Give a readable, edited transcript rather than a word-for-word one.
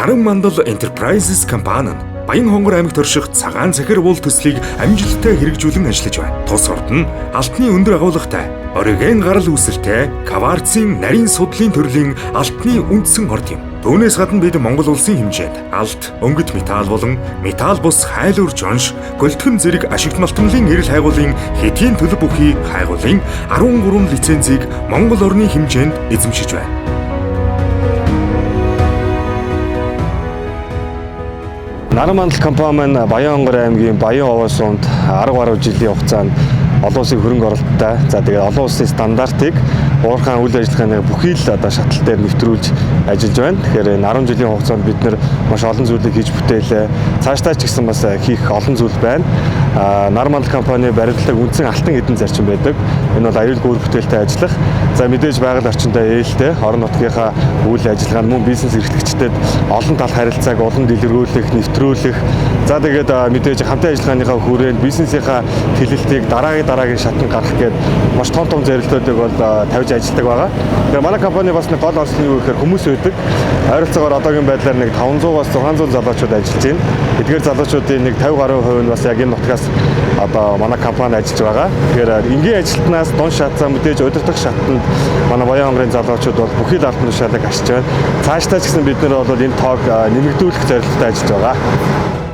Наран Мандал Enterprises компани нь Баян Хонгор аймагт орших цагаан захир уул төслийг амжилттай хэрэгжүүлэн ажиллаж байна. Тус урд нь алтны өндөр агуулгатай, ориген гарал үүсэлтэй, кварцын нарийн судлалын төрлийн алтны үндсэн орд юм. Түүнээс гадна бид Монгол улсын хэмжээнд алт, өнгөт металл болон металл бус хайлуур жонш, голтгон зэрэг ашигт малтмлын эрэл хайгуулын хэдийн төлөв бүхий хайгуулын 13 лицензийг Монгол орны хэмжээнд эзэмшиж байна. Наран Мандал компани маань Баян Хонгор аймгийн Баян овоо суунд 10 гаруй жилийн хугацаанд олон улсын хөрөнгө оруулалттай. За тэгээд олон улсын стандартыг уурхайн үйл ажиллагааны бүхий л шатал дээр нэвтрүүлж ажиллаж байна. Тэгэхээр энэ 10 жилийн хугацаанд бид нэр маш олон зүйлийг хийж бүтээлээ. Цаашдаа ч гэсэн бас хийх олон зүйл байна. Наран Мандал компани барилдаг үндсэн алтан эдэн зарчим байдаг. Энэ бол аюулгүй үр бүтээлтэй ажиллах. За мэдээж байгаль орчиндөө ээлтэй орон нутгийнхаа үйл ажиллагаанд мөн бизнес эрхлэгчдэд олон тал харилцааг улам дэлгэрүүлэх, нэвтрүүлэх. За тэгээд мэдээж хамтын ажиллагааныхаа хүрээнд бизнесийнхаа хэлэлтийг дараагийн шатанд гаргах гээд маш том зорилтуудыг бол тавьж ажилладаг байгаа. Тэгэхээр манай компани бас нэг гол онцлог нь юу гэхээр хүмүүс байдаг. Ойролцоогоор одоогийн байдлаар нэг 500-аас 600 залуучууд ажиллаж байна. Эдгээр залуучуудын нэг 50 гаруй хувь нь бас яг энэ нутгаас одоо манай компани ажиллаж байгаа. Тэгэхээр энгийн ажилтнаас дун шатсан мэдээж удирдах шатанд манай Баян Хонгорын залуучууд бол бүхий л алтан тушаалыг ашиж байна. Цаашдаа ч гэсэн бид нар бол энэ тоог нэмэгдүүлэх зорилготой ажиллаж байгаа.